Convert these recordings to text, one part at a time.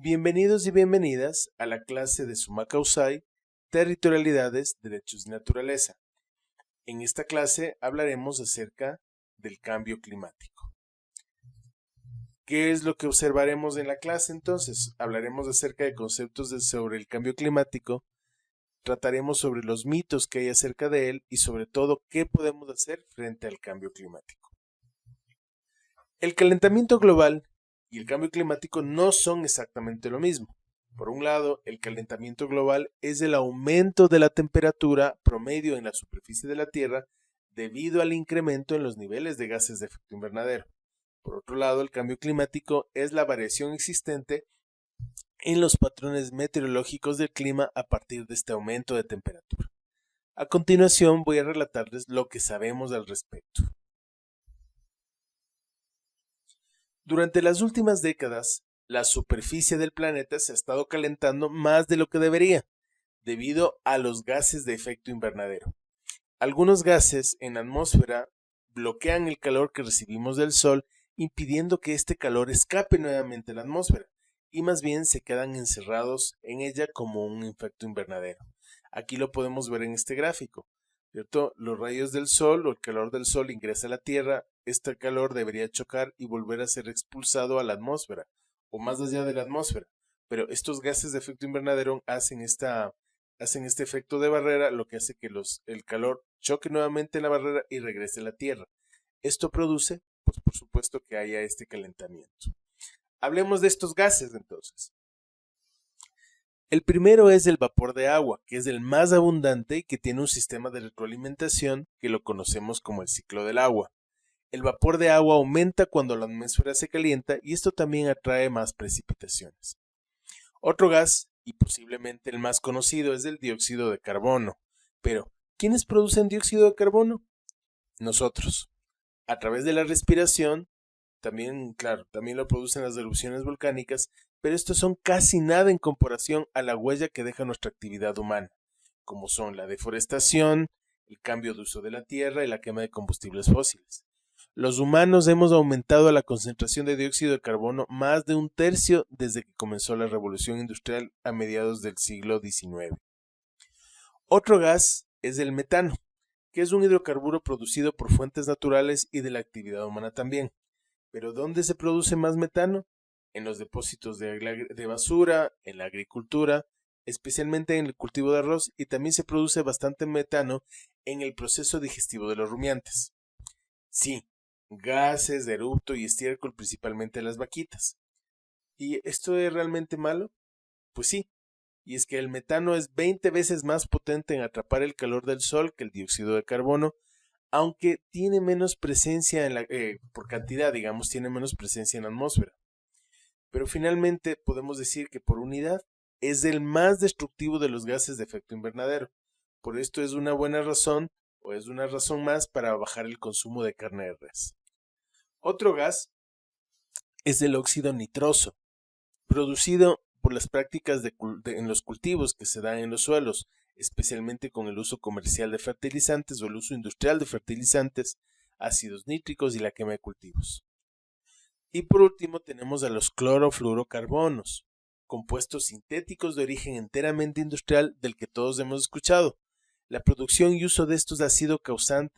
Bienvenidos y bienvenidas a la clase de Summa Causae, Territorialidades, Derechos y Naturaleza. En esta clase hablaremos acerca del cambio climático. ¿Qué es lo que observaremos en la clase entonces? Hablaremos acerca de conceptos sobre el cambio climático, trataremos sobre los mitos que hay acerca de él y sobre todo qué podemos hacer frente al cambio climático. El calentamiento global y el cambio climático no son exactamente lo mismo. Por un lado, el calentamiento global es el aumento de la temperatura promedio en la superficie de la Tierra debido al incremento en los niveles de gases de efecto invernadero. Por otro lado, el cambio climático es la variación existente en los patrones meteorológicos del clima a partir de este aumento de temperatura. A continuación voy a relatarles lo que sabemos al respecto. Durante las últimas décadas, la superficie del planeta se ha estado calentando más de lo que debería, debido a los gases de efecto invernadero. Algunos gases en la atmósfera bloquean el calor que recibimos del Sol, impidiendo que este calor escape nuevamente a la atmósfera, y más bien se quedan encerrados en ella como un efecto invernadero. Aquí lo podemos ver en este gráfico, ¿cierto? Los rayos del Sol o el calor del Sol ingresa a la Tierra, este calor debería chocar y volver a ser expulsado a la atmósfera, o más allá de la atmósfera, pero estos gases de efecto invernadero hacen este efecto de barrera, lo que hace que el calor choque nuevamente en la barrera y regrese a la Tierra. Esto produce, pues por supuesto, que haya este calentamiento. Hablemos de estos gases entonces. El primero es el vapor de agua, que es el más abundante y que tiene un sistema de retroalimentación que lo conocemos como el ciclo del agua. El vapor de agua aumenta cuando la atmósfera se calienta y esto también atrae más precipitaciones. Otro gas, y posiblemente el más conocido, es el dióxido de carbono. Pero, ¿quiénes producen dióxido de carbono? Nosotros. A través de la respiración, también lo producen las erupciones volcánicas, pero estos son casi nada en comparación a la huella que deja nuestra actividad humana, como son la deforestación, el cambio de uso de la tierra y la quema de combustibles fósiles. Los humanos hemos aumentado la concentración de dióxido de carbono más de 1/3 desde que comenzó la revolución industrial a mediados del siglo XIX. Otro gas es el metano, que es un hidrocarburo producido por fuentes naturales y de la actividad humana también. ¿Pero dónde se produce más metano? En los depósitos de basura, en la agricultura, especialmente en el cultivo de arroz, y también se produce bastante metano en el proceso digestivo de los rumiantes. Sí, gases de erupto y estiércol principalmente en las vaquitas. ¿Y esto es realmente malo? Pues sí, y es que el metano es 20 veces más potente en atrapar el calor del sol que el dióxido de carbono, aunque tiene menos presencia por cantidad, digamos, tiene menos presencia en la atmósfera. Pero finalmente podemos decir que por unidad es el más destructivo de los gases de efecto invernadero. Por esto es una buena razón, o es una razón más para bajar el consumo de carne de res. Otro gas es el óxido nitroso, producido por las prácticas en los cultivos que se dan en los suelos, especialmente con el uso comercial de fertilizantes o el uso industrial de fertilizantes, ácidos nítricos y la quema de cultivos. Y por último tenemos a los clorofluorocarbonos, compuestos sintéticos de origen enteramente industrial del que todos hemos escuchado. La producción y uso de estos ha sido causante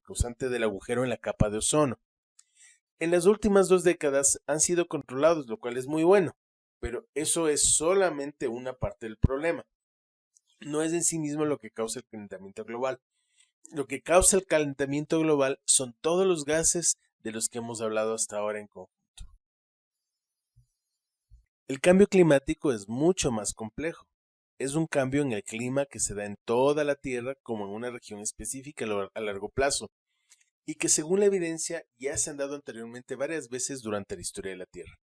causante del agujero en la capa de ozono. En las últimas 2 décadas han sido controlados, lo cual es muy bueno, pero eso es solamente una parte del problema. No es en sí mismo lo que causa el calentamiento global. Lo que causa el calentamiento global son todos los gases de los que hemos hablado hasta ahora en conjunto. El cambio climático es mucho más complejo. Es un cambio en el clima que se da en toda la Tierra como en una región específica a largo plazo, y que según la evidencia ya se han dado anteriormente varias veces durante la historia de la Tierra.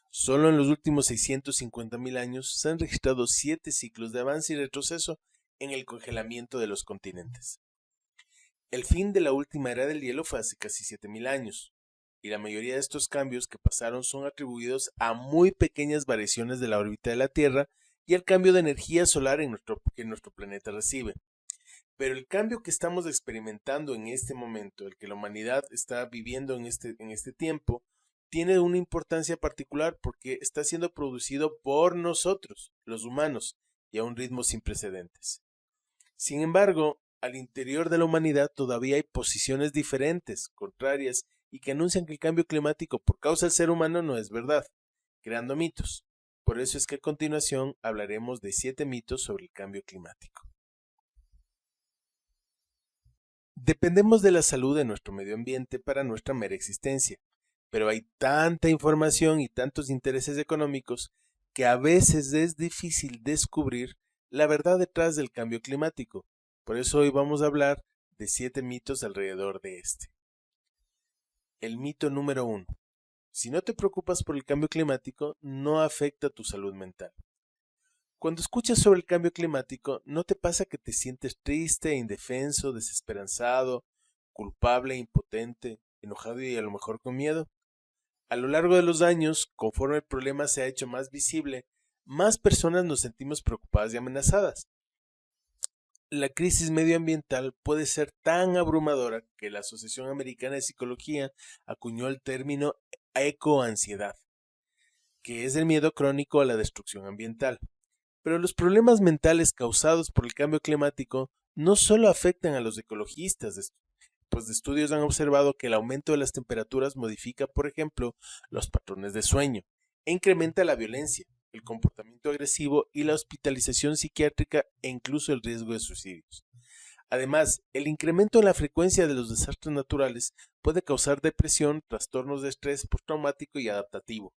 Solo en los últimos 650.000 años se han registrado 7 ciclos de avance y retroceso en el congelamiento de los continentes. El fin de la última era del hielo fue hace casi 7.000 años, y la mayoría de estos cambios que pasaron son atribuidos a muy pequeñas variaciones de la órbita de la Tierra y al cambio de energía solar que nuestro planeta recibe. Pero el cambio que estamos experimentando en este momento, el que la humanidad está viviendo en este tiempo, tiene una importancia particular porque está siendo producido por nosotros, los humanos, y a un ritmo sin precedentes. Sin embargo, al interior de la humanidad todavía hay posiciones diferentes, contrarias, y que anuncian que el cambio climático por causa del ser humano no es verdad, creando mitos. Por eso es que a continuación hablaremos de 7 mitos sobre el cambio climático. Dependemos de la salud de nuestro medio ambiente para nuestra mera existencia, pero hay tanta información y tantos intereses económicos que a veces es difícil descubrir la verdad detrás del cambio climático. Por eso hoy vamos a hablar de 7 mitos alrededor de este. El mito número 1. Si no te preocupas por el cambio climático, no afecta tu salud mental. Cuando escuchas sobre el cambio climático, ¿no te pasa que te sientes triste, indefenso, desesperanzado, culpable, impotente, enojado y a lo mejor con miedo? A lo largo de los años, conforme el problema se ha hecho más visible, más personas nos sentimos preocupadas y amenazadas. La crisis medioambiental puede ser tan abrumadora que la Asociación Americana de Psicología acuñó el término ecoansiedad, que es el miedo crónico a la destrucción ambiental. Pero los problemas mentales causados por el cambio climático no solo afectan a los ecologistas, pues estudios han observado que el aumento de las temperaturas modifica, por ejemplo, los patrones de sueño e incrementa la violencia, el comportamiento agresivo y la hospitalización psiquiátrica e incluso el riesgo de suicidios. Además, el incremento en la frecuencia de los desastres naturales puede causar depresión, trastornos de estrés postraumático y adaptativo.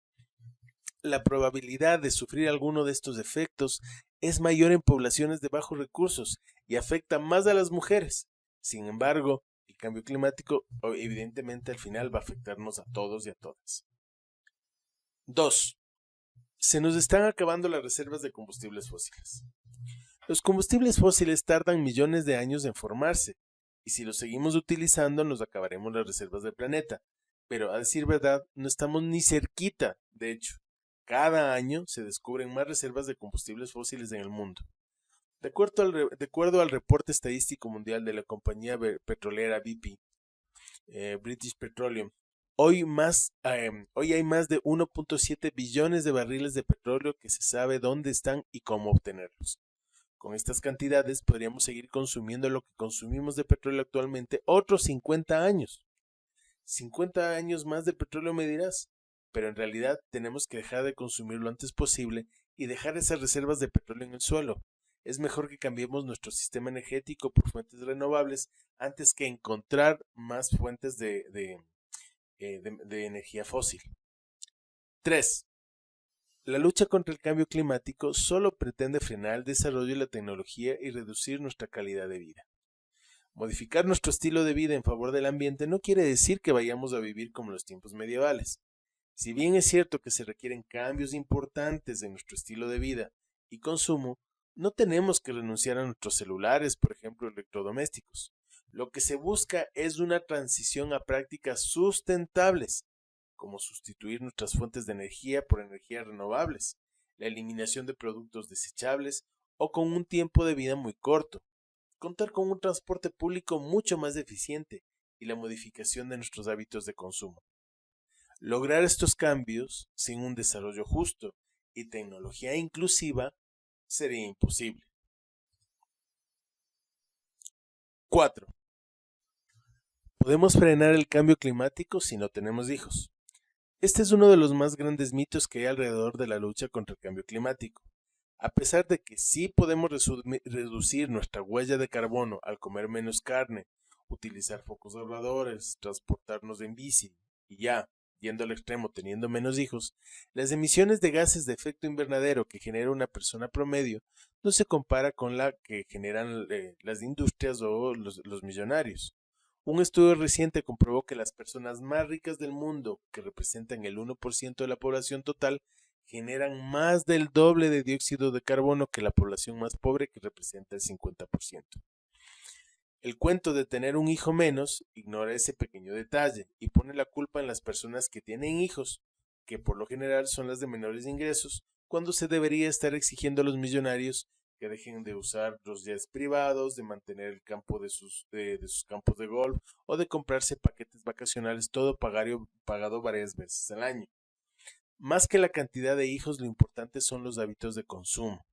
La probabilidad de sufrir alguno de estos efectos es mayor en poblaciones de bajos recursos y afecta más a las mujeres. Sin embargo, el cambio climático evidentemente al final va a afectarnos a todos y a todas. 2. Se nos están acabando las reservas de combustibles fósiles. Los combustibles fósiles tardan millones de años en formarse, y si los seguimos utilizando nos acabaremos las reservas del planeta. Pero a decir verdad, no estamos ni cerquita, de hecho. Cada año se descubren más reservas de combustibles fósiles en el mundo. De acuerdo al reporte estadístico mundial de la compañía petrolera BP, British Petroleum, hoy hay más de 1.7 billones de barriles de petróleo que se sabe dónde están y cómo obtenerlos. Con estas cantidades podríamos seguir consumiendo lo que consumimos de petróleo actualmente otros 50 años. 50 años más de petróleo me dirás, pero en realidad tenemos que dejar de consumir lo antes posible y dejar esas reservas de petróleo en el suelo. Es mejor que cambiemos nuestro sistema energético por fuentes renovables antes que encontrar más fuentes de energía fósil. 3. La lucha contra el cambio climático solo pretende frenar el desarrollo de la tecnología y reducir nuestra calidad de vida. Modificar nuestro estilo de vida en favor del ambiente no quiere decir que vayamos a vivir como en los tiempos medievales. Si bien es cierto que se requieren cambios importantes en nuestro estilo de vida y consumo, no tenemos que renunciar a nuestros celulares, por ejemplo, electrodomésticos. Lo que se busca es una transición a prácticas sustentables, como sustituir nuestras fuentes de energía por energías renovables, la eliminación de productos desechables o con un tiempo de vida muy corto, contar con un transporte público mucho más eficiente y la modificación de nuestros hábitos de consumo. Lograr estos cambios sin un desarrollo justo y tecnología inclusiva sería imposible. 4. Podemos frenar el cambio climático si no tenemos hijos. Este es uno de los más grandes mitos que hay alrededor de la lucha contra el cambio climático. A pesar de que sí podemos reducir nuestra huella de carbono al comer menos carne, utilizar focos ahorradores, transportarnos en bici y ya, yendo al extremo teniendo menos hijos, las emisiones de gases de efecto invernadero que genera una persona promedio no se compara con la que generan las industrias o los millonarios. Un estudio reciente comprobó que las personas más ricas del mundo, que representan el 1% de la población total, generan más del doble de dióxido de carbono que la población más pobre, que representa el 50%. El cuento de tener un hijo menos ignora ese pequeño detalle y pone la culpa en las personas que tienen hijos, que por lo general son las de menores ingresos, cuando se debería estar exigiendo a los millonarios que dejen de usar los jets privados, de mantener el campo de sus campos de golf o de comprarse paquetes vacacionales, todo pagado varias veces al año. Más que la cantidad de hijos, lo importante son los hábitos de consumo.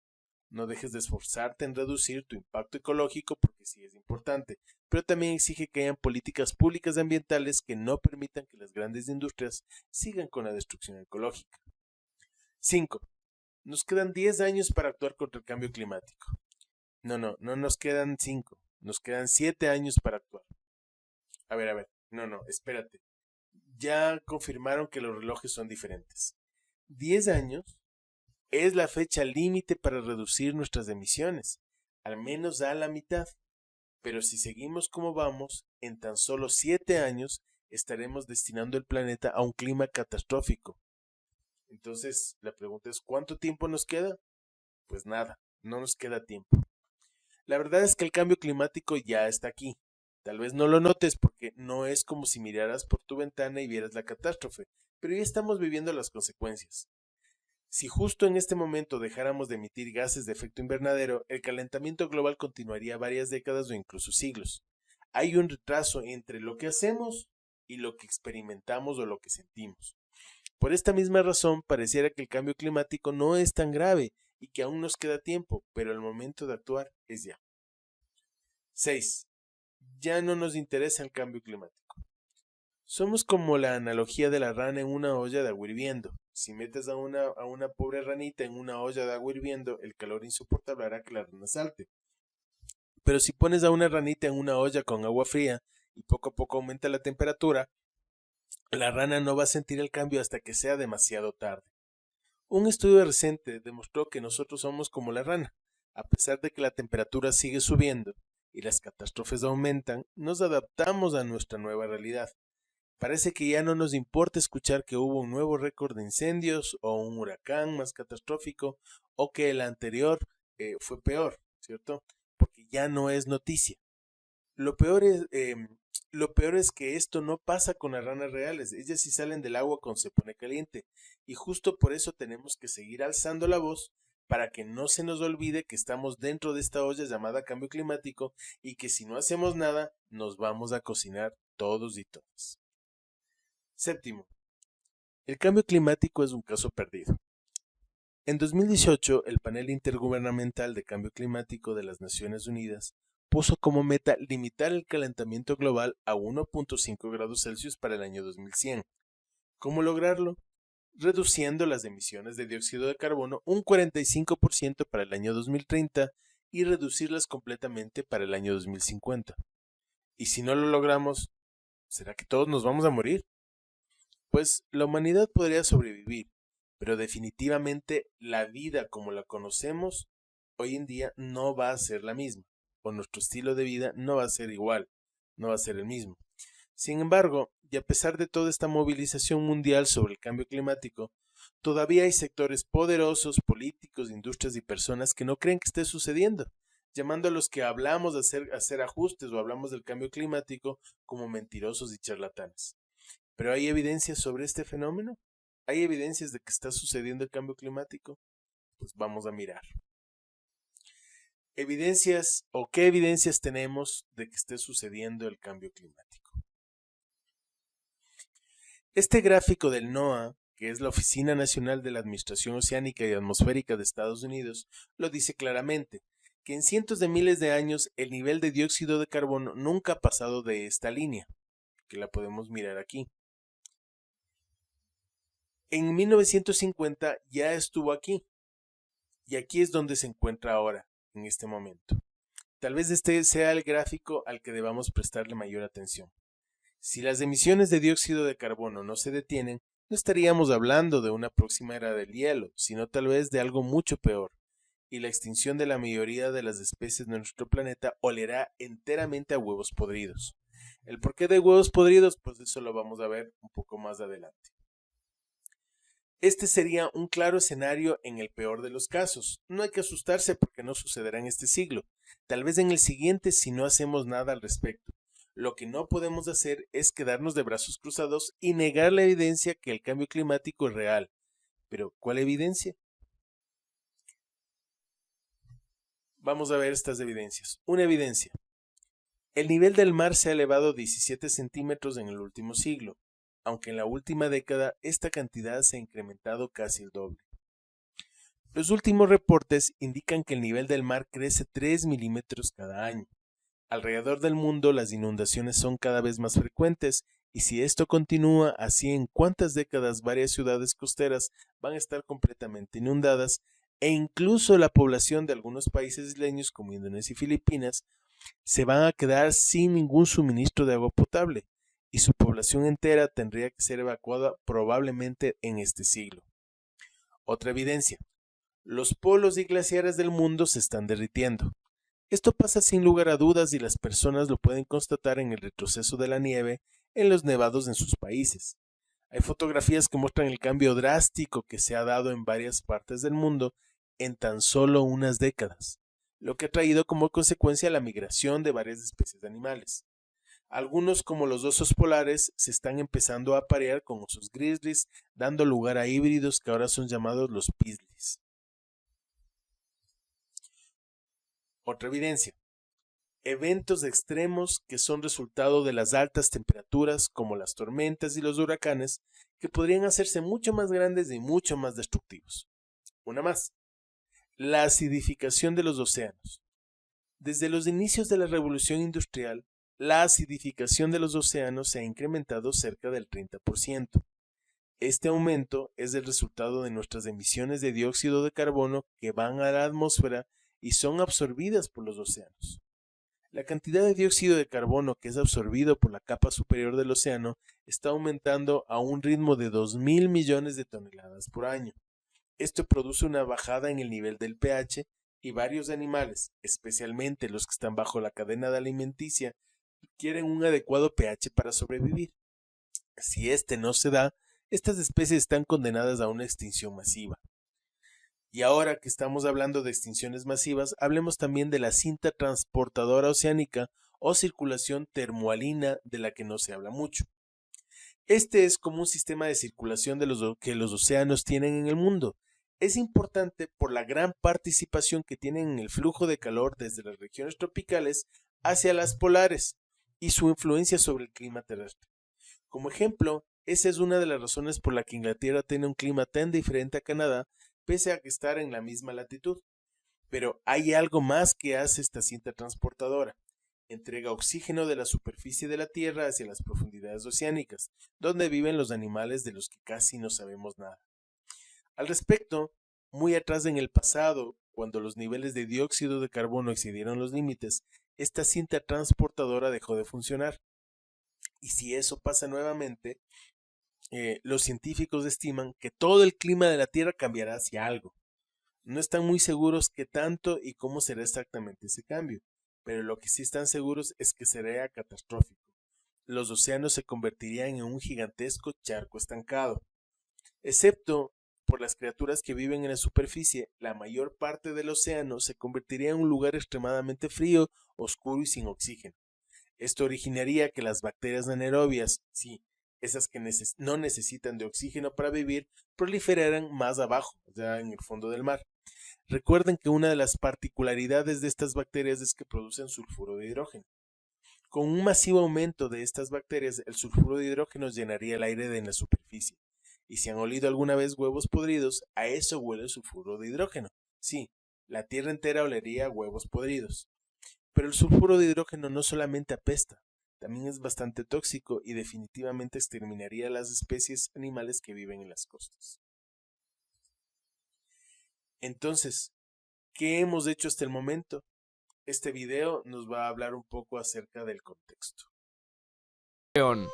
No dejes de esforzarte en reducir tu impacto ecológico porque sí es importante, pero también exige que hayan políticas públicas ambientales que no permitan que las grandes industrias sigan con la destrucción ecológica. 5. Nos quedan 10 años para actuar contra el cambio climático. No nos quedan 5, nos quedan 7 años para actuar. A ver, espérate. Ya confirmaron que los relojes son diferentes. 10 años es la fecha límite para reducir nuestras emisiones, al menos a la mitad. Pero si seguimos como vamos, en tan solo 7 años estaremos destinando el planeta a un clima catastrófico. Entonces, la pregunta es, ¿cuánto tiempo nos queda? Pues nada, no nos queda tiempo. La verdad es que el cambio climático ya está aquí. Tal vez no lo notes porque no es como si miraras por tu ventana y vieras la catástrofe, pero ya estamos viviendo las consecuencias. Si justo en este momento dejáramos de emitir gases de efecto invernadero, el calentamiento global continuaría varias décadas o incluso siglos. Hay un retraso entre lo que hacemos y lo que experimentamos o lo que sentimos. Por esta misma razón, pareciera que el cambio climático no es tan grave y que aún nos queda tiempo, pero el momento de actuar es ya. 6. Ya no nos interesa el cambio climático. Somos como la analogía de la rana en una olla de agua hirviendo. Si metes a una pobre ranita en una olla de agua hirviendo, el calor insoportable hará que la rana salte. Pero si pones a una ranita en una olla con agua fría y poco a poco aumenta la temperatura, la rana no va a sentir el cambio hasta que sea demasiado tarde. Un estudio reciente demostró que nosotros somos como la rana. A pesar de que la temperatura sigue subiendo y las catástrofes aumentan, nos adaptamos a nuestra nueva realidad. Parece que ya no nos importa escuchar que hubo un nuevo récord de incendios o un huracán más catastrófico o que el anterior fue peor, ¿cierto? Porque ya no es noticia. Lo peor es que esto no pasa con las ranas reales. Ellas sí salen del agua cuando se pone caliente. Y justo por eso tenemos que seguir alzando la voz para que no se nos olvide que estamos dentro de esta olla llamada cambio climático y que si no hacemos nada, nos vamos a cocinar todos y todas. 7. El cambio climático es un caso perdido. En 2018, el Panel Intergubernamental de Cambio Climático de las Naciones Unidas puso como meta limitar el calentamiento global a 1.5 grados Celsius para el año 2100. ¿Cómo lograrlo? Reduciendo las emisiones de dióxido de carbono un 45% para el año 2030 y reducirlas completamente para el año 2050. Y si no lo logramos, ¿será que todos nos vamos a morir? Pues la humanidad podría sobrevivir, pero definitivamente la vida como la conocemos hoy en día no va a ser la misma, o nuestro estilo de vida no va a ser igual, no va a ser el mismo. Sin embargo, y a pesar de toda esta movilización mundial sobre el cambio climático, todavía hay sectores poderosos, políticos, industrias y personas que no creen que esté sucediendo, llamando a los que hablamos de hacer ajustes o hablamos del cambio climático como mentirosos y charlatanes. ¿Pero hay evidencias sobre este fenómeno? ¿Hay evidencias de que está sucediendo el cambio climático? Pues vamos a mirar. ¿Evidencias o qué evidencias tenemos de que esté sucediendo el cambio climático? Este gráfico del NOAA, que es la Oficina Nacional de la Administración Oceánica y Atmosférica de Estados Unidos, lo dice claramente, que en cientos de miles de años el nivel de dióxido de carbono nunca ha pasado de esta línea, que la podemos mirar aquí. En 1950 ya estuvo aquí, y aquí es donde se encuentra ahora, en este momento. Tal vez este sea el gráfico al que debamos prestarle mayor atención. Si las emisiones de dióxido de carbono no se detienen, no estaríamos hablando de una próxima era del hielo, sino tal vez de algo mucho peor, y la extinción de la mayoría de las especies de nuestro planeta olerá enteramente a huevos podridos. ¿El porqué de huevos podridos? Pues eso lo vamos a ver un poco más adelante. Este sería un claro escenario en el peor de los casos. No hay que asustarse porque no sucederá en este siglo. Tal vez en el siguiente si no hacemos nada al respecto. Lo que no podemos hacer es quedarnos de brazos cruzados y negar la evidencia que el cambio climático es real. Pero, ¿cuál evidencia? Vamos a ver estas evidencias. Una evidencia. El nivel del mar se ha elevado 17 centímetros en el último siglo, aunque en la última década esta cantidad se ha incrementado casi el doble. Los últimos reportes indican que el nivel del mar crece 3 milímetros cada año. Alrededor del mundo las inundaciones son cada vez más frecuentes y si esto continúa así, en cuántas décadas varias ciudades costeras van a estar completamente inundadas e incluso la población de algunos países isleños como Indonesia y Filipinas se van a quedar sin ningún suministro de agua potable y su población entera tendría que ser evacuada probablemente en este siglo. Otra evidencia. Los polos y glaciares del mundo se están derritiendo. Esto pasa sin lugar a dudas y las personas lo pueden constatar en el retroceso de la nieve en los nevados en sus países. Hay fotografías que muestran el cambio drástico que se ha dado en varias partes del mundo en tan solo unas décadas, lo que ha traído como consecuencia la migración de varias especies de animales. Algunos, como los osos polares, se están empezando a aparear con osos grizzlies, dando lugar a híbridos que ahora son llamados los pislis. Otra evidencia. Eventos extremos que son resultado de las altas temperaturas, como las tormentas y los huracanes, que podrían hacerse mucho más grandes y mucho más destructivos. Una más. La acidificación de los océanos. Desde los inicios de la revolución industrial, la acidificación de los océanos se ha incrementado cerca del 30%. Este aumento es el resultado de nuestras emisiones de dióxido de carbono que van a la atmósfera y son absorbidas por los océanos. La cantidad de dióxido de carbono que es absorbido por la capa superior del océano está aumentando a un ritmo de 2.000 millones de toneladas por año. Esto produce una bajada en el nivel del pH y varios animales, especialmente los que están bajo la cadena alimenticia, quieren un adecuado pH para sobrevivir. Si este no se da, estas especies están condenadas a una extinción masiva. Y ahora que estamos hablando de extinciones masivas, hablemos también de la cinta transportadora oceánica o circulación termoalina de la que no se habla mucho. Este es como un sistema de circulación que los océanos tienen en el mundo. Es importante por la gran participación que tienen en el flujo de calor desde las regiones tropicales hacia las polares y su influencia sobre el clima terrestre. Como ejemplo, esa es una de las razones por la que Inglaterra tiene un clima tan diferente a Canadá, pese a que estar en la misma latitud. Pero hay algo más que hace esta cinta transportadora. Entrega oxígeno de la superficie de la Tierra hacia las profundidades oceánicas, donde viven los animales de los que casi no sabemos nada. Al respecto, muy atrás en el pasado, cuando los niveles de dióxido de carbono excedieron los límites, esta cinta transportadora dejó de funcionar. Y si eso pasa nuevamente, los científicos estiman que todo el clima de la Tierra cambiará hacia algo. No están muy seguros qué tanto y cómo será exactamente ese cambio, pero lo que sí están seguros es que será catastrófico. Los océanos se convertirían en un gigantesco charco estancado. Excepto por las criaturas que viven en la superficie, la mayor parte del océano se convertiría en un lugar extremadamente frío, oscuro y sin oxígeno. Esto originaría que las bacterias anaerobias, sí, esas que no necesitan de oxígeno para vivir, proliferaran más abajo, ya en el fondo del mar. Recuerden que una de las particularidades de estas bacterias es que producen sulfuro de hidrógeno. Con un masivo aumento de estas bacterias, el sulfuro de hidrógeno llenaría el aire en la superficie. Y si han olido alguna vez huevos podridos, a eso huele el sulfuro de hidrógeno. Sí, la Tierra entera olería a huevos podridos. Pero el sulfuro de hidrógeno no solamente apesta, también es bastante tóxico y definitivamente exterminaría a las especies animales que viven en las costas. Entonces, ¿qué hemos hecho hasta el momento? Este video nos va a hablar un poco acerca del contexto.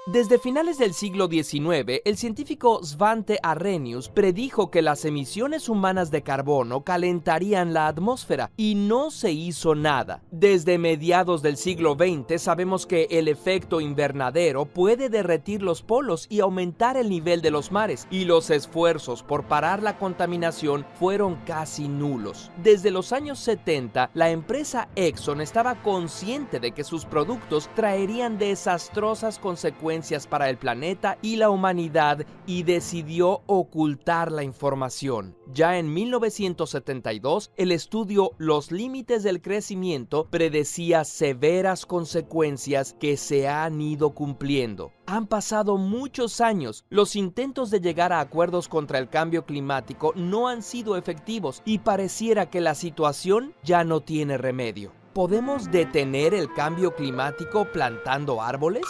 Desde finales del siglo XIX, el científico Svante Arrhenius predijo que las emisiones humanas de carbono calentarían la atmósfera y no se hizo nada. Desde mediados del siglo XX sabemos que el efecto invernadero puede derretir los polos y aumentar el nivel de los mares, y los esfuerzos por parar la contaminación fueron casi nulos. Desde los años 70, la empresa Exxon estaba consciente de que sus productos traerían desastrosas consecuencias consecuencias para el planeta y la humanidad y decidió ocultar la información. Ya en 1972, el estudio Los límites del crecimiento predecía severas consecuencias que se han ido cumpliendo. Han pasado muchos años, los intentos de llegar a acuerdos contra el cambio climático no han sido efectivos y pareciera que la situación ya no tiene remedio. ¿Podemos detener el cambio climático plantando árboles?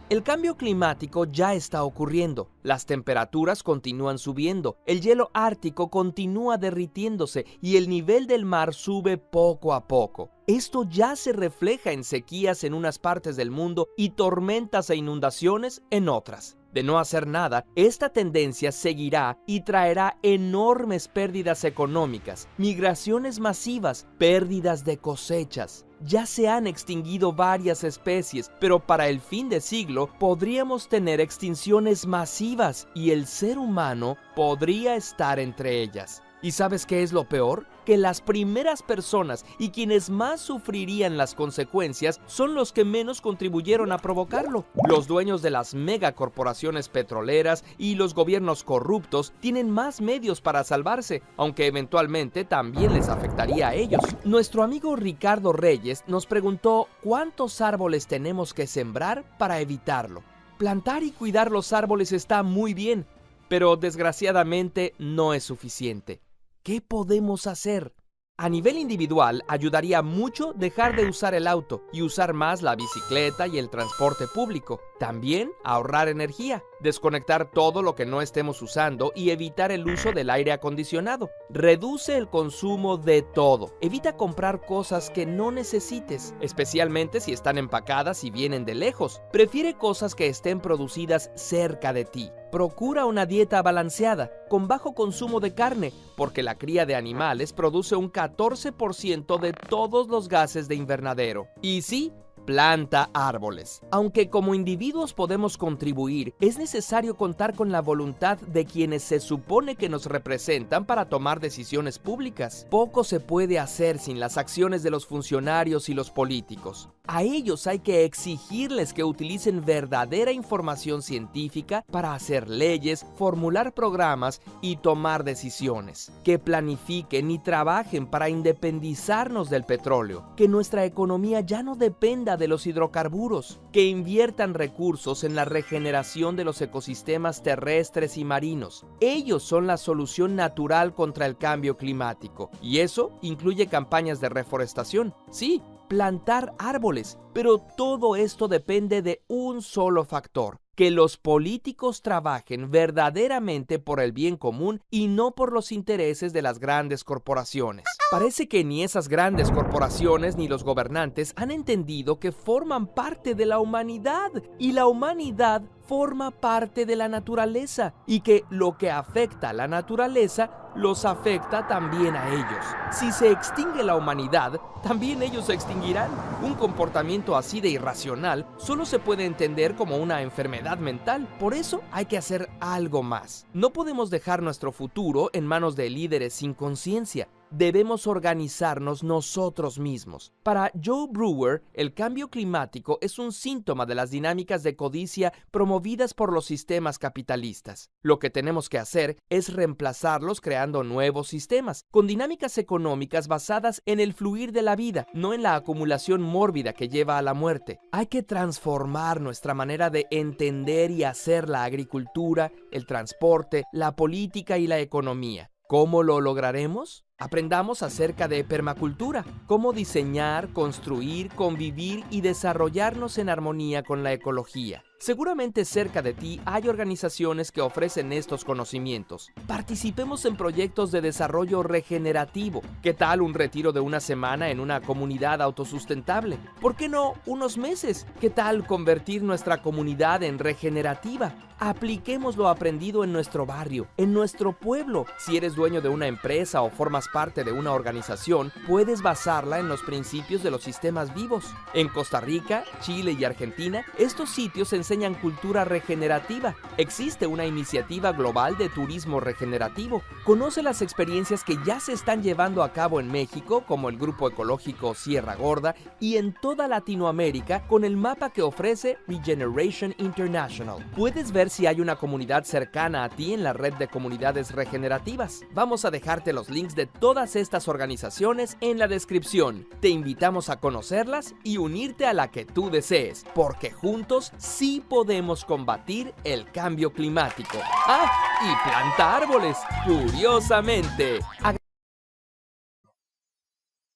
El cambio climático ya está ocurriendo. Las temperaturas continúan subiendo, el hielo ártico continúa derritiéndose y el nivel del mar sube poco a poco. Esto ya se refleja en sequías en unas partes del mundo y tormentas e inundaciones en otras. De no hacer nada, esta tendencia seguirá y traerá enormes pérdidas económicas, migraciones masivas, pérdidas de cosechas. Ya se han extinguido varias especies, pero para el fin de siglo podríamos tener extinciones masivas y el ser humano podría estar entre ellas. ¿Y sabes qué es lo peor? Que las primeras personas y quienes más sufrirían las consecuencias son los que menos contribuyeron a provocarlo. Los dueños de las megacorporaciones petroleras y los gobiernos corruptos tienen más medios para salvarse, aunque eventualmente también les afectaría a ellos. Nuestro amigo Ricardo Reyes nos preguntó ¿cuántos árboles tenemos que sembrar para evitarlo? Plantar y cuidar los árboles está muy bien, pero desgraciadamente no es suficiente. ¿Qué podemos hacer? A nivel individual, ayudaría mucho dejar de usar el auto y usar más la bicicleta y el transporte público. También ahorrar energía, desconectar todo lo que no estemos usando y evitar el uso del aire acondicionado. Reduce el consumo de todo. Evita comprar cosas que no necesites, especialmente si están empacadas y vienen de lejos. Prefiere cosas que estén producidas cerca de ti. Procura una dieta balanceada, con bajo consumo de carne, porque la cría de animales produce un 14% de todos los gases de invernadero. Y sí, planta árboles. Aunque como individuos podemos contribuir, es necesario contar con la voluntad de quienes se supone que nos representan para tomar decisiones públicas. Poco se puede hacer sin las acciones de los funcionarios y los políticos. A ellos hay que exigirles que utilicen verdadera información científica para hacer leyes, formular programas y tomar decisiones. Que planifiquen y trabajen para independizarnos del petróleo. Que nuestra economía ya no dependa de los hidrocarburos. Que inviertan recursos en la regeneración de los ecosistemas terrestres y marinos. Ellos son la solución natural contra el cambio climático. Y eso incluye campañas de reforestación. Sí, plantar árboles, pero todo esto depende de un solo factor: que los políticos trabajen verdaderamente por el bien común y no por los intereses de las grandes corporaciones. Parece que ni esas grandes corporaciones ni los gobernantes han entendido que forman parte de la humanidad y la humanidad forma parte de la naturaleza y que lo que afecta a la naturaleza los afecta también a ellos. Si se extingue la humanidad, también ellos se extinguirán. Un comportamiento así de irracional solo se puede entender como una enfermedad mental. Por eso hay que hacer algo más. No podemos dejar nuestro futuro en manos de líderes sin conciencia. Debemos organizarnos nosotros mismos. Para Joe Brewer, el cambio climático es un síntoma de las dinámicas de codicia promovidas por los sistemas capitalistas. Lo que tenemos que hacer es reemplazarlos creando nuevos sistemas, con dinámicas económicas basadas en el fluir de la vida, no en la acumulación mórbida que lleva a la muerte. Hay que transformar nuestra manera de entender y hacer la agricultura, el transporte, la política y la economía. ¿Cómo lo lograremos? Aprendamos acerca de permacultura, cómo diseñar, construir, convivir y desarrollarnos en armonía con la ecología. Seguramente cerca de ti hay organizaciones que ofrecen estos conocimientos. Participemos en proyectos de desarrollo regenerativo. ¿Qué tal un retiro de una semana en una comunidad autosustentable? ¿Por qué no unos meses? ¿Qué tal convertir nuestra comunidad en regenerativa? Apliquemos lo aprendido en nuestro barrio, en nuestro pueblo. Si eres dueño de una empresa o formas parte de una organización, puedes basarla en los principios de los sistemas vivos. En Costa Rica, Chile y Argentina, estos sitios enseñan cultura regenerativa. Existe una iniciativa global de turismo regenerativo. Conoce las experiencias que ya se están llevando a cabo en México, como el Grupo Ecológico Sierra Gorda, y en toda Latinoamérica con el mapa que ofrece Regeneration International. Puedes ver si hay una comunidad cercana a ti en la red de comunidades regenerativas. Vamos a dejarte los links de todas estas organizaciones en la descripción. Te invitamos a conocerlas y unirte a la que tú desees, porque juntos sí podemos combatir el cambio climático. ¡Ah! Y planta árboles, curiosamente.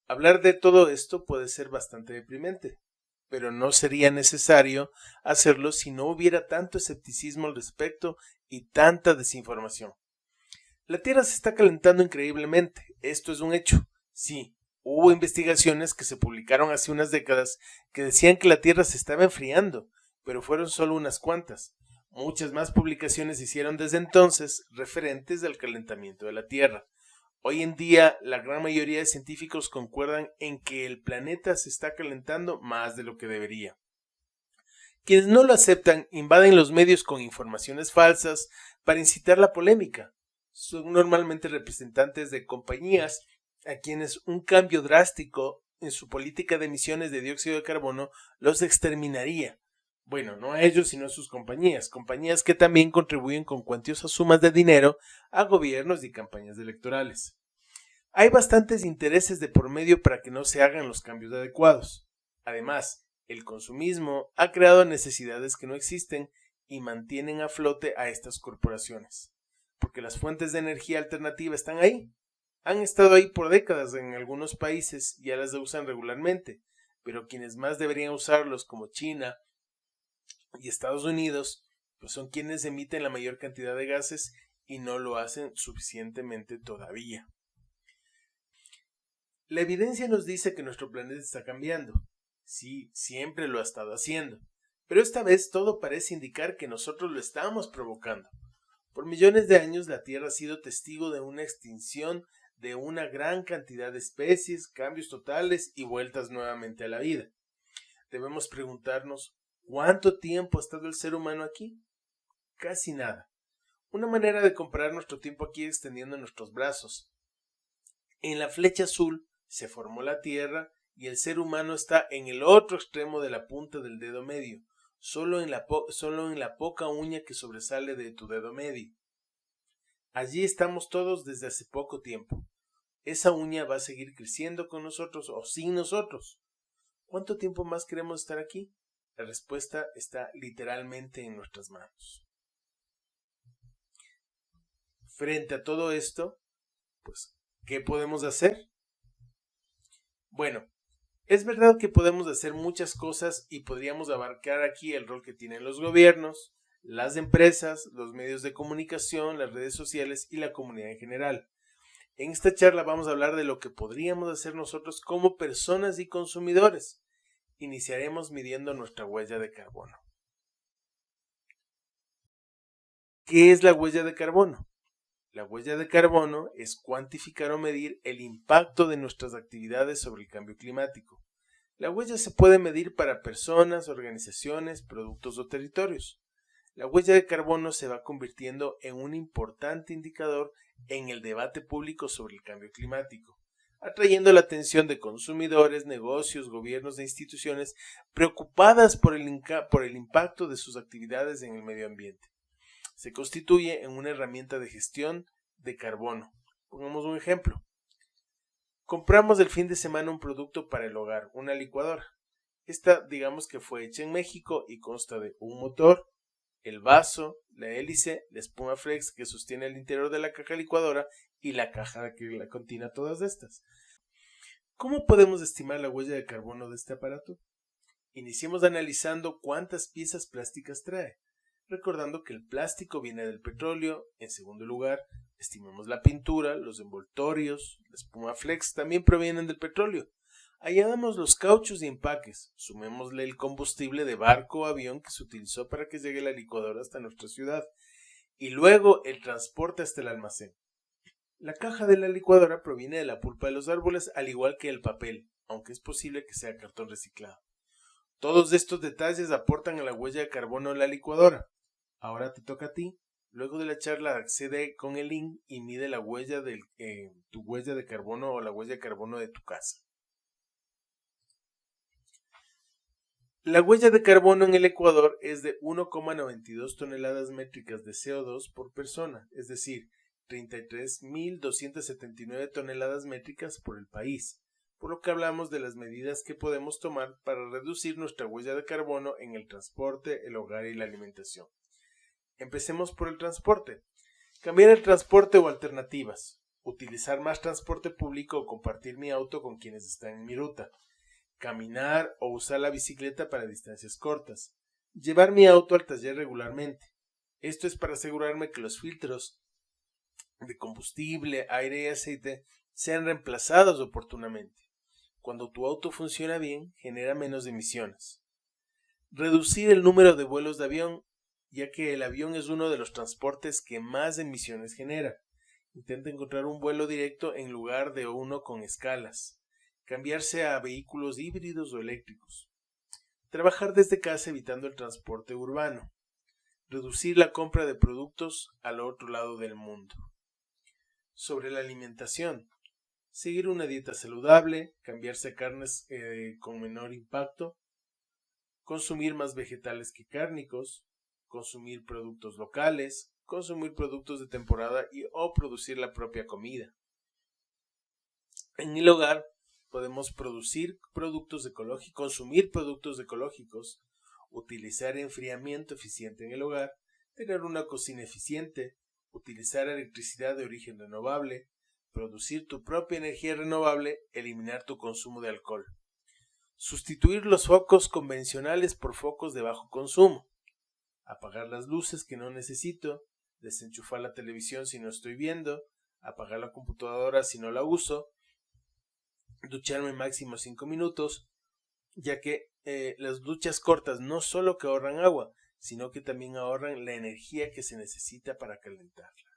Hablar de todo esto puede ser bastante deprimente, pero no sería necesario hacerlo si no hubiera tanto escepticismo al respecto y tanta desinformación. La Tierra se está calentando increíblemente, esto es un hecho. Sí, hubo investigaciones que se publicaron hace unas décadas que decían que la Tierra se estaba enfriando, pero fueron solo unas cuantas. Muchas más publicaciones se hicieron desde entonces referentes al calentamiento de la Tierra. Hoy en día, la gran mayoría de científicos concuerdan en que el planeta se está calentando más de lo que debería. Quienes no lo aceptan invaden los medios con informaciones falsas para incitar la polémica. Son normalmente representantes de compañías a quienes un cambio drástico en su política de emisiones de dióxido de carbono los exterminaría. Bueno, no a ellos, sino a sus compañías que también contribuyen con cuantiosas sumas de dinero a gobiernos y campañas electorales. Hay bastantes intereses de por medio para que no se hagan los cambios adecuados. Además, el consumismo ha creado necesidades que no existen y mantienen a flote a estas corporaciones, porque las fuentes de energía alternativa están ahí. Han estado ahí por décadas en algunos países y ya las usan regularmente, pero quienes más deberían usarlos, como China y Estados Unidos, pues son quienes emiten la mayor cantidad de gases y no lo hacen suficientemente todavía. La evidencia nos dice que nuestro planeta está cambiando. Sí, siempre lo ha estado haciendo, pero esta vez todo parece indicar que nosotros lo estamos provocando. Por millones de años la Tierra ha sido testigo de una extinción de una gran cantidad de especies, cambios totales y vueltas nuevamente a la vida. Debemos preguntarnos, ¿cuánto tiempo ha estado el ser humano aquí? Casi nada. Una manera de comparar nuestro tiempo aquí es extendiendo nuestros brazos. En la flecha azul se formó la Tierra y el ser humano está en el otro extremo de la punta del dedo medio, solo en la poca uña que sobresale de tu dedo medio. Allí estamos todos desde hace poco tiempo. Esa uña va a seguir creciendo con nosotros o sin nosotros. ¿Cuánto tiempo más queremos estar aquí? La respuesta está literalmente en nuestras manos. Frente a todo esto, pues, ¿qué podemos hacer? Bueno, es verdad que podemos hacer muchas cosas y podríamos abarcar aquí el rol que tienen los gobiernos, las empresas, los medios de comunicación, las redes sociales y la comunidad en general. En esta charla vamos a hablar de lo que podríamos hacer nosotros como personas y consumidores. Iniciaremos midiendo nuestra huella de carbono. ¿Qué es la huella de carbono? La huella de carbono es cuantificar o medir el impacto de nuestras actividades sobre el cambio climático. La huella se puede medir para personas, organizaciones, productos o territorios. La huella de carbono se va convirtiendo en un importante indicador en el debate público sobre el cambio climático, atrayendo la atención de consumidores, negocios, gobiernos e instituciones preocupadas por el impacto de sus actividades en el medio ambiente. Se constituye en una herramienta de gestión de carbono. Pongamos un ejemplo. Compramos el fin de semana un producto para el hogar, una licuadora. Esta, digamos que fue hecha en México y consta de un motor, el vaso, la hélice, la espuma flex que sostiene el interior de la caja licuadora y la caja que la contiene todas estas. ¿Cómo podemos estimar la huella de carbono de este aparato? Iniciemos analizando cuántas piezas plásticas trae, recordando que el plástico viene del petróleo. En segundo lugar, estimemos la pintura, los envoltorios, la espuma flex también provienen del petróleo. Añadamos los cauchos y empaques, sumémosle el combustible de barco o avión que se utilizó para que llegue la licuadora hasta nuestra ciudad, y luego el transporte hasta el almacén. La caja de la licuadora proviene de la pulpa de los árboles, al igual que el papel, aunque es posible que sea cartón reciclado. Todos estos detalles aportan a la huella de carbono de la licuadora. Ahora te toca a ti. Luego de la charla, accede con el link y mide la huella tu huella de carbono o la huella de carbono de tu casa. La huella de carbono en el Ecuador es de 1,92 toneladas métricas de CO2 por persona, es decir, 33.279 toneladas métricas por el país, por lo que hablamos de las medidas que podemos tomar para reducir nuestra huella de carbono en el transporte, el hogar y la alimentación. Empecemos por el transporte. Cambiar el transporte o alternativas. Utilizar más transporte público o compartir mi auto con quienes están en mi ruta. Caminar o usar la bicicleta para distancias cortas. Llevar mi auto al taller regularmente. Esto es para asegurarme que los filtros de combustible, aire y aceite sean reemplazados oportunamente. Cuando tu auto funciona bien, genera menos emisiones. Reducir el número de vuelos de avión, ya que el avión es uno de los transportes que más emisiones genera. Intenta encontrar un vuelo directo en lugar de uno con escalas. Cambiarse a vehículos híbridos o eléctricos. Trabajar desde casa evitando el transporte urbano. Reducir la compra de productos al otro lado del mundo. Sobre la alimentación. Seguir una dieta saludable, cambiarse a carnes con menor impacto, consumir más vegetales que cárnicos, consumir productos locales, consumir productos de temporada o producir la propia comida. En el hogar podemos consumir productos ecológicos, utilizar enfriamiento eficiente en el hogar, tener una cocina eficiente, utilizar electricidad de origen renovable, producir tu propia energía renovable, eliminar tu consumo de alcohol. Sustituir los focos convencionales por focos de bajo consumo. Apagar las luces que no necesito, desenchufar la televisión si no estoy viendo, apagar la computadora si no la uso, ducharme máximo 5 minutos, ya que las duchas cortas no solo que ahorran agua, sino que también ahorran la energía que se necesita para calentarla.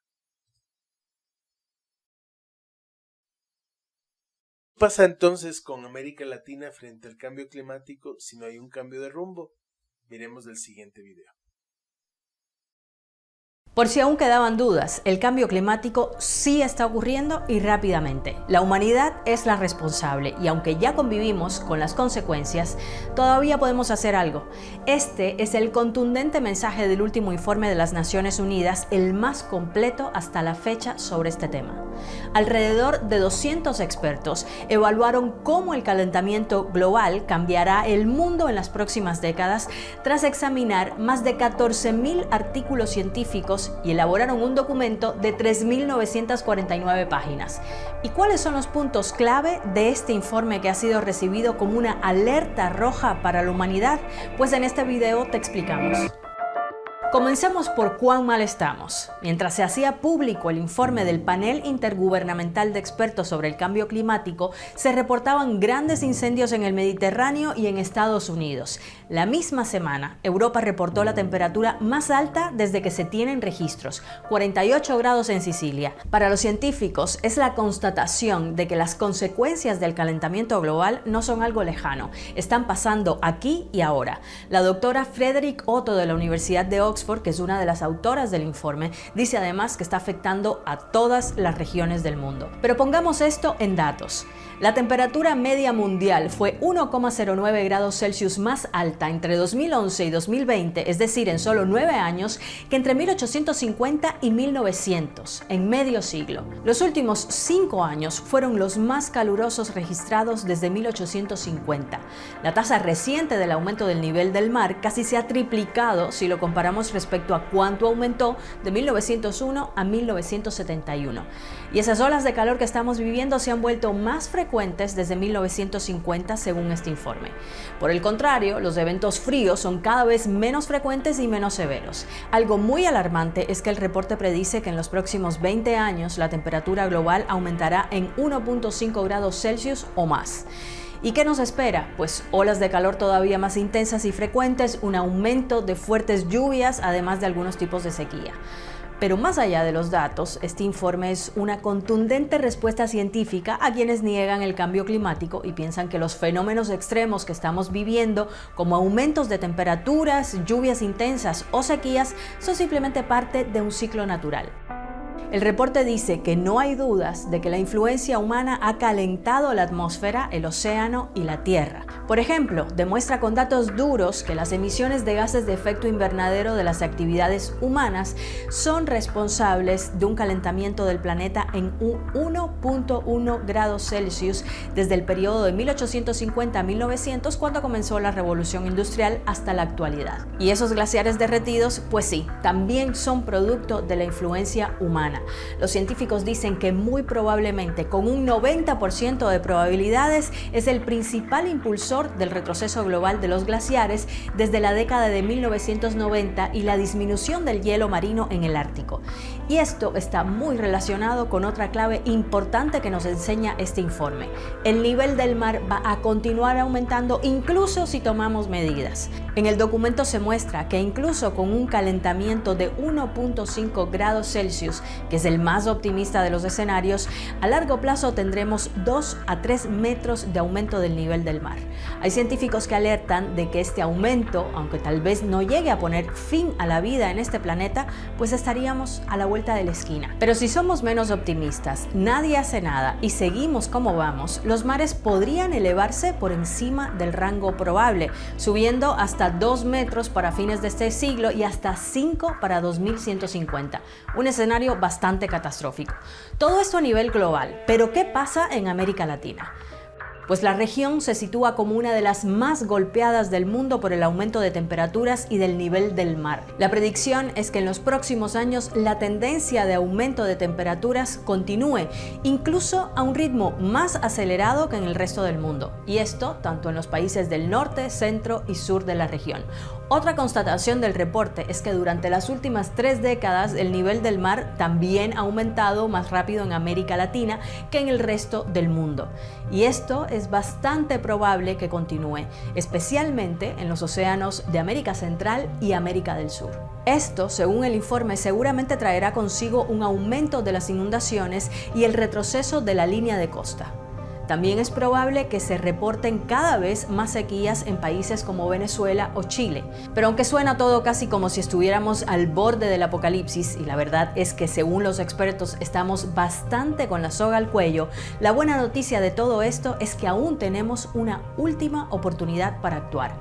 ¿Qué pasa entonces con América Latina frente al cambio climático si no hay un cambio de rumbo? Miremos el siguiente video. Por si aún quedaban dudas, el cambio climático sí está ocurriendo y rápidamente. La humanidad es la responsable y aunque ya convivimos con las consecuencias, todavía podemos hacer algo. Este es el contundente mensaje del último informe de las Naciones Unidas, el más completo hasta la fecha sobre este tema. Alrededor de 200 expertos evaluaron cómo el calentamiento global cambiará el mundo en las próximas décadas tras examinar más de 14.000 artículos científicos y elaboraron un documento de 3.949 páginas. ¿Y cuáles son los puntos clave de este informe que ha sido recibido como una alerta roja para la humanidad? Pues en este video te explicamos. Comencemos por cuán mal estamos. Mientras se hacía público el informe del Panel Intergubernamental de Expertos sobre el Cambio Climático, se reportaban grandes incendios en el Mediterráneo y en Estados Unidos. La misma semana, Europa reportó la temperatura más alta desde que se tienen registros, 48 grados en Sicilia. Para los científicos, es la constatación de que las consecuencias del calentamiento global no son algo lejano, están pasando aquí y ahora. La doctora Frederick Otto de la Universidad de Oxford, que es una de las autoras del informe, dice además que está afectando a todas las regiones del mundo. Pero pongamos esto en datos. La temperatura media mundial fue 1,09 grados Celsius más alta entre 2011 y 2020, es decir, en solo 9 años, que entre 1850 y 1900, en medio siglo. Los últimos 5 años fueron los más calurosos registrados desde 1850. La tasa reciente del aumento del nivel del mar casi se ha triplicado si lo comparamos respecto a cuánto aumentó de 1901 a 1971. Y esas olas de calor que estamos viviendo se han vuelto más frecuentes desde 1950 según este informe. Por el contrario, los eventos fríos son cada vez menos frecuentes y menos severos. Algo muy alarmante es que el reporte predice que en los próximos 20 años la temperatura global aumentará en 1,5 grados Celsius o más. ¿Y qué nos espera? Pues olas de calor todavía más intensas y frecuentes, un aumento de fuertes lluvias, además de algunos tipos de sequía. Pero más allá de los datos, este informe es una contundente respuesta científica a quienes niegan el cambio climático y piensan que los fenómenos extremos que estamos viviendo, como aumentos de temperaturas, lluvias intensas o sequías, son simplemente parte de un ciclo natural. El reporte dice que no hay dudas de que la influencia humana ha calentado la atmósfera, el océano y la tierra. Por ejemplo, demuestra con datos duros que las emisiones de gases de efecto invernadero de las actividades humanas son responsables de un calentamiento del planeta en un 1.1 grados Celsius desde el periodo de 1850 a 1900, cuando comenzó la revolución industrial, hasta la actualidad. Y esos glaciares derretidos, pues sí, también son producto de la influencia humana. Los científicos dicen que muy probablemente, con un 90% de probabilidades, es el principal impulsor del retroceso global de los glaciares desde la década de 1990 y la disminución del hielo marino en el Ártico. Y esto está muy relacionado con otra clave importante que nos enseña este informe. El nivel del mar va a continuar aumentando incluso si tomamos medidas. En el documento se muestra que incluso con un calentamiento de 1.5 grados Celsius, que es el más optimista de los escenarios, a largo plazo tendremos 2 a 3 metros de aumento del nivel del mar. Hay científicos que alertan de que este aumento, aunque tal vez no llegue a poner fin a la vida en este planeta, pues estaríamos a la vuelta de la esquina. Pero si somos menos optimistas, nadie hace nada y seguimos como vamos, los mares podrían elevarse por encima del rango probable, subiendo hasta 2 metros para fines de este siglo y hasta 5 para 2150. Un escenario bastante catastrófico. Todo esto a nivel global, pero ¿qué pasa en América Latina? Pues la región se sitúa como una de las más golpeadas del mundo por el aumento de temperaturas y del nivel del mar. La predicción es que en los próximos años la tendencia de aumento de temperaturas continúe, incluso a un ritmo más acelerado que en el resto del mundo. Y esto tanto en los países del norte, centro y sur de la región. Otra constatación del reporte es que durante las últimas 3 décadas el nivel del mar también ha aumentado más rápido en América Latina que en el resto del mundo. Y esto es bastante probable que continúe, especialmente en los océanos de América Central y América del Sur. Esto, según el informe, seguramente traerá consigo un aumento de las inundaciones y el retroceso de la línea de costa. También es probable que se reporten cada vez más sequías en países como Venezuela o Chile. Pero aunque suena todo casi como si estuviéramos al borde del apocalipsis, y la verdad es que según los expertos estamos bastante con la soga al cuello, la buena noticia de todo esto es que aún tenemos una última oportunidad para actuar.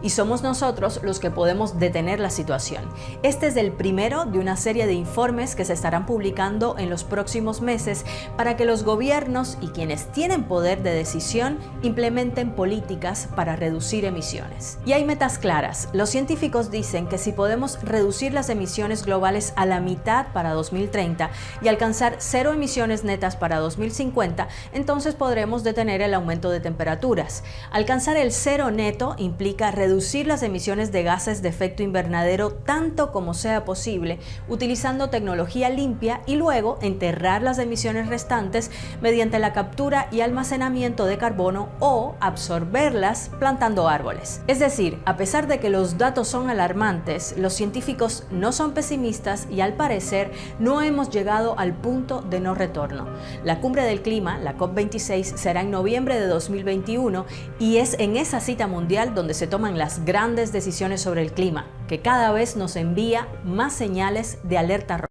Y somos nosotros los que podemos detener la situación. Este es el primero de una serie de informes que se estarán publicando en los próximos meses para que los gobiernos y quienes tienen poder de decisión implementen políticas para reducir emisiones. Y hay metas claras. Los científicos dicen que si podemos reducir las emisiones globales a la mitad para 2030 y alcanzar 0 emisiones netas para 2050, entonces podremos detener el aumento de temperaturas. Alcanzar el 0 neto implica reducir las emisiones de gases de efecto invernadero tanto como sea posible, utilizando tecnología limpia y luego enterrar las emisiones restantes mediante la captura y almacenamiento de carbono o absorberlas plantando árboles. Es decir, a pesar de que los datos son alarmantes, los científicos no son pesimistas y al parecer no hemos llegado al punto de no retorno. La cumbre del clima, la COP26, será en noviembre de 2021 y es en esa cita mundial donde se toman las grandes decisiones sobre el clima, que cada vez nos envía más señales de alerta roja.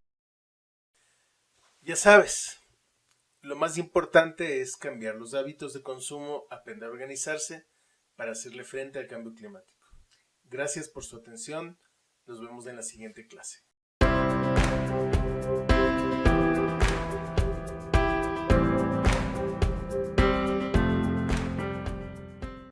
Ya sabes, lo más importante es cambiar los hábitos de consumo, aprender a organizarse para hacerle frente al cambio climático. Gracias por su atención, nos vemos en la siguiente clase.